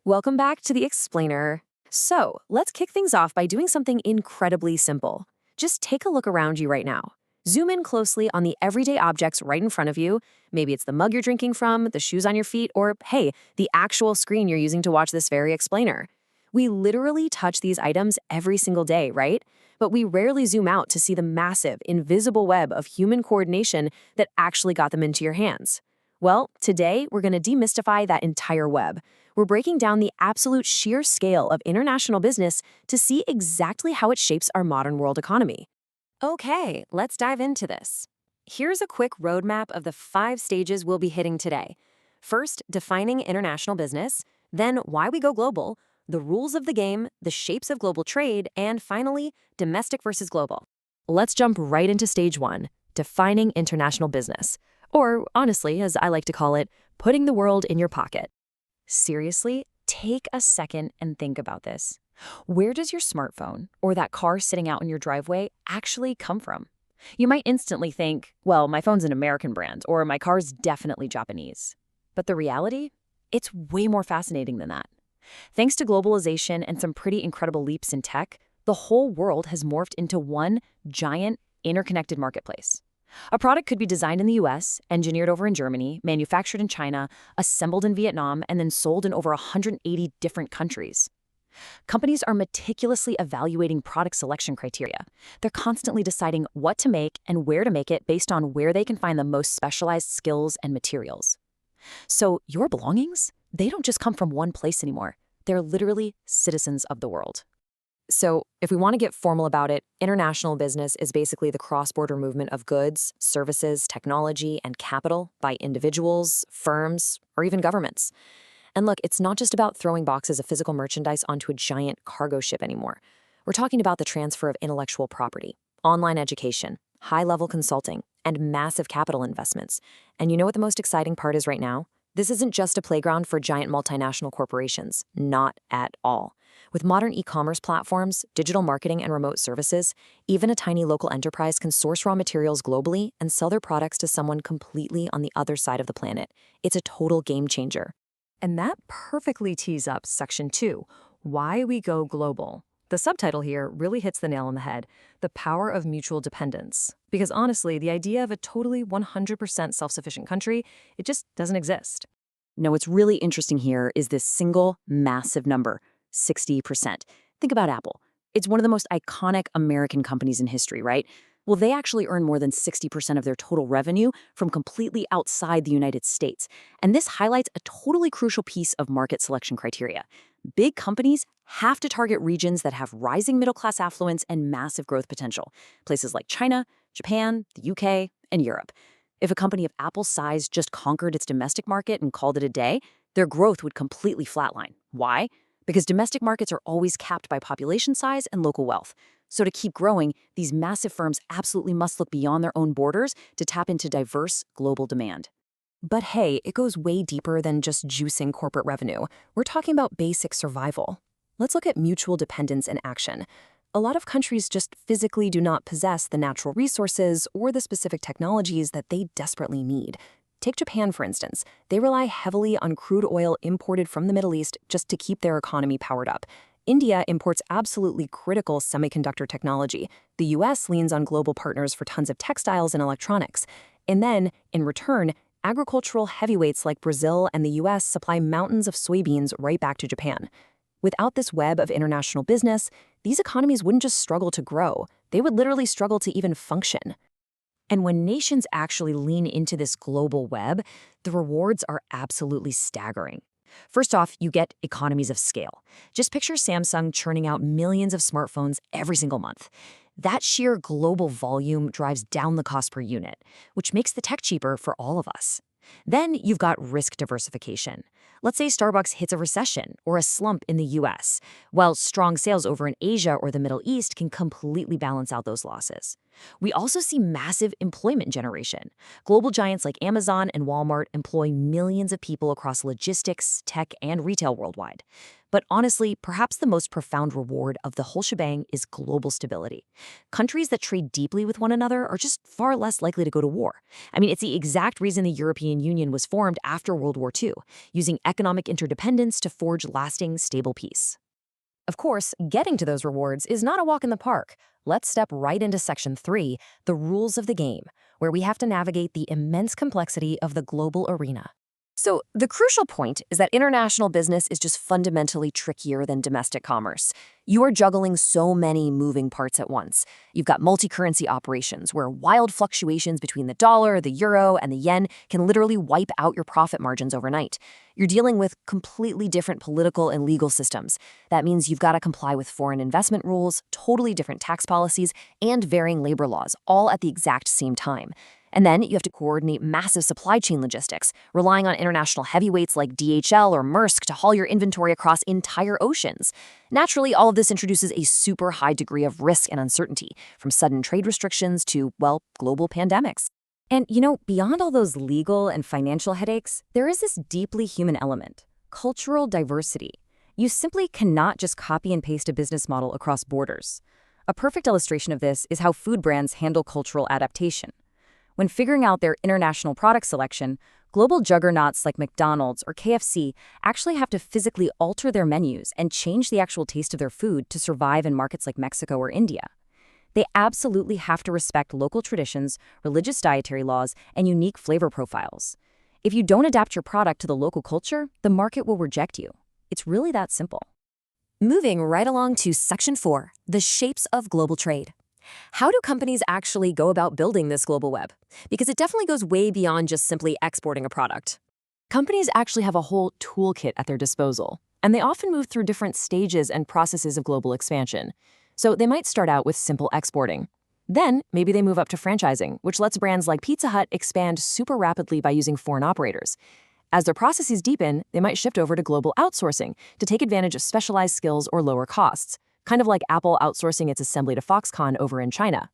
Welcome back to The Explainer. So, let's kick things off by doing something incredibly simple. Just take a look around you right now. Zoom in closely on the everyday objects right in front of you. Maybe it's the mug you're drinking from, the shoes on your feet, or hey, the actual screen you're using to watch this very explainer. We literally touch these items every single day, right? But we rarely zoom out to see the massive, invisible web of human coordination that actually got them into your hands. Well, today we're going to demystify that entire web. We're breaking down the absolute sheer scale of international business to see exactly how it shapes our modern world economy. Okay, let's dive into this. Here's a quick roadmap of the 5 stages we'll be hitting today. First, defining international business, then why we go global, the rules of the game, the shapes of global trade, and finally, domestic versus global. Let's jump right into stage 1, defining international business. Or, honestly, as I like to call it, putting the world in your pocket. Seriously, take a second and think about this. Where does your smartphone or that car sitting out in your driveway actually come from? You might instantly think, well, my phone's an American brand or my car's definitely Japanese. But the reality? It's way more fascinating than that. Thanks to globalization and some pretty incredible leaps in tech, the whole world has morphed into one giant, interconnected marketplace. A product could be designed in the US, engineered over in Germany, manufactured in China, assembled in Vietnam, and then sold in over 180 different countries. Companies are meticulously evaluating product selection criteria. They're constantly deciding what to make and where to make it based on where they can find the most specialized skills and materials. So your belongings, they don't just come from one place anymore. They're literally citizens of the world. So, if we want to get formal about it, international business is basically the cross-border movement of goods, services, technology, and capital by individuals, firms, or even governments. And look, it's not just about throwing boxes of physical merchandise onto a giant cargo ship anymore. We're talking about the transfer of intellectual property, online education, high-level consulting, and massive capital investments. And you know what the most exciting part is right now? This isn't just a playground for giant multinational corporations. Not at all. With modern e-commerce platforms, digital marketing, and remote services, even a tiny local enterprise can source raw materials globally and sell their products to someone completely on the other side of the planet. It's a total game changer. And that perfectly tees up Section 2, Why We Go Global. The subtitle here really hits the nail on the head, the power of mutual dependence. Because honestly, the idea of a totally 100% self-sufficient country, it just doesn't exist. No, what's really interesting here is this single massive number, 60%. Think about Apple. It's one of the most iconic American companies in history, right? Well, they actually earn more than 60% of their total revenue from completely outside the United States. And this highlights a totally crucial piece of market selection criteria. Big companies have to target regions that have rising middle-class affluence and massive growth potential. Places like China, Japan, the UK, and Europe. If a company of Apple's size just conquered its domestic market and called it a day, their growth would completely flatline. Why? Because domestic markets are always capped by population size and local wealth. So to keep growing, these massive firms absolutely must look beyond their own borders to tap into diverse global demand. But hey, it goes way deeper than just juicing corporate revenue. We're talking about basic survival. Let's look at mutual dependence in action. A lot of countries just physically do not possess the natural resources or the specific technologies that they desperately need. Take Japan, for instance. They rely heavily on crude oil imported from the Middle East just to keep their economy powered up. India imports absolutely critical semiconductor technology. The US leans on global partners for tons of textiles and electronics. And then, in return, agricultural heavyweights like Brazil and the US supply mountains of soybeans right back to Japan. Without this web of international business, these economies wouldn't just struggle to grow, they would literally struggle to even function. And when nations actually lean into this global web, the rewards are absolutely staggering. First off, you get economies of scale. Just picture Samsung churning out millions of smartphones every single month. That sheer global volume drives down the cost per unit, which makes the tech cheaper for all of us. Then you've got risk diversification. Let's say Starbucks hits a recession or a slump in the US, while strong sales over in Asia or the Middle East can completely balance out those losses. We also see massive employment generation. Global giants like Amazon and Walmart employ millions of people across logistics, tech, and retail worldwide. But honestly, perhaps the most profound reward of the whole shebang is global stability. Countries that trade deeply with one another are just far less likely to go to war. I mean, it's the exact reason the European Union was formed after World War II, using economic interdependence to forge lasting, stable peace. Of course, getting to those rewards is not a walk in the park. Let's step right into Section 3, the rules of the game, where we have to navigate the immense complexity of the global arena. So, the crucial point is that international business is just fundamentally trickier than domestic commerce. You are juggling so many moving parts at once. You've got multi-currency operations, where wild fluctuations between the dollar, the euro, and the yen can literally wipe out your profit margins overnight. You're dealing with completely different political and legal systems. That means you've got to comply with foreign investment rules, totally different tax policies, and varying labor laws, all at the exact same time. And then you have to coordinate massive supply chain logistics, relying on international heavyweights like DHL or Maersk to haul your inventory across entire oceans. Naturally, all of this introduces a super high degree of risk and uncertainty, from sudden trade restrictions to, well, global pandemics. And, beyond all those legal and financial headaches, there is this deeply human element: cultural diversity. You simply cannot just copy and paste a business model across borders. A perfect illustration of this is how food brands handle cultural adaptation. When figuring out their international product selection, global juggernauts like McDonald's or KFC actually have to physically alter their menus and change the actual taste of their food to survive in markets like Mexico or India. They absolutely have to respect local traditions, religious dietary laws, and unique flavor profiles. If you don't adapt your product to the local culture, the market will reject you. It's really that simple. Moving right along to Section 4, the shapes of global trade. How do companies actually go about building this global web? Because it definitely goes way beyond just simply exporting a product. Companies actually have a whole toolkit at their disposal, and they often move through different stages and processes of global expansion. So they might start out with simple exporting. Then maybe they move up to franchising, which lets brands like Pizza Hut expand super rapidly by using foreign operators. As their processes deepen, they might shift over to global outsourcing to take advantage of specialized skills or lower costs, kind of like Apple outsourcing its assembly to Foxconn over in China.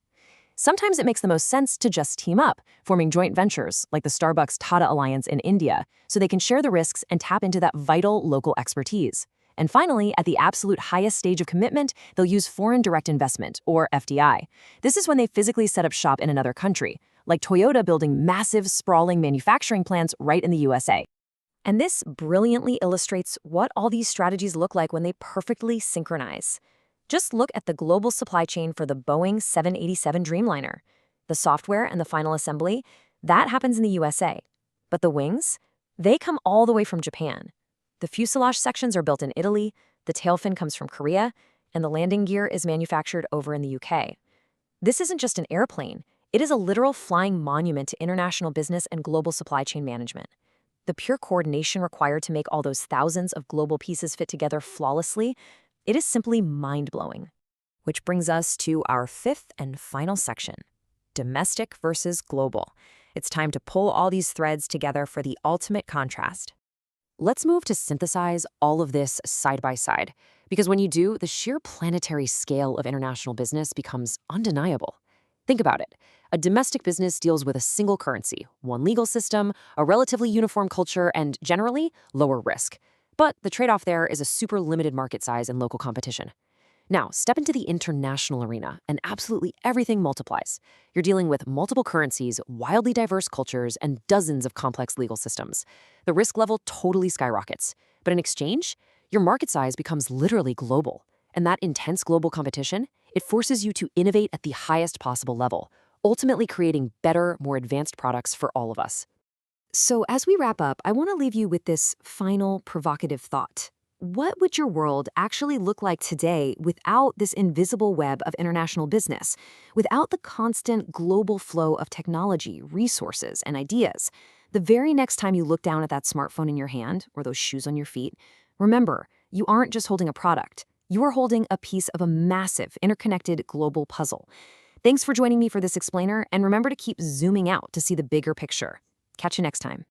Sometimes it makes the most sense to just team up, forming joint ventures like the Starbucks-Tata Alliance in India, so they can share the risks and tap into that vital local expertise. And finally, at the absolute highest stage of commitment, they'll use foreign direct investment, or FDI. This is when they physically set up shop in another country, like Toyota building massive, sprawling manufacturing plants right in the USA. And this brilliantly illustrates what all these strategies look like when they perfectly synchronize. Just look at the global supply chain for the Boeing 787 Dreamliner. The software and the final assembly, that happens in the USA. But the wings? They come all the way from Japan. The fuselage sections are built in Italy, the tail fin comes from Korea, and the landing gear is manufactured over in the UK. This isn't just an airplane. It is a literal flying monument to international business and global supply chain management. The pure coordination required to make all those thousands of global pieces fit together flawlessly, it is simply mind-blowing. Which brings us to our fifth and final section: domestic versus global. It's time to pull all these threads together for the ultimate contrast. Let's move to synthesize all of this side by side, because when you do, the sheer planetary scale of international business becomes undeniable. Think about it. A domestic business deals with a single currency, one legal system, a relatively uniform culture, and generally, lower risk. But the trade-off there is a super limited market size and local competition. Now, step into the international arena, and absolutely everything multiplies. You're dealing with multiple currencies, wildly diverse cultures, and dozens of complex legal systems. The risk level totally skyrockets. But in exchange, your market size becomes literally global. And that intense global competition, it forces you to innovate at the highest possible level, ultimately creating better, more advanced products for all of us. So as we wrap up, I want to leave you with this final provocative thought. What would your world actually look like today without this invisible web of international business, without the constant global flow of technology, resources, and ideas? The very next time you look down at that smartphone in your hand or those shoes on your feet, remember, you aren't just holding a product. You are holding a piece of a massive, interconnected global puzzle. Thanks for joining me for this explainer, and remember to keep zooming out to see the bigger picture. Catch you next time.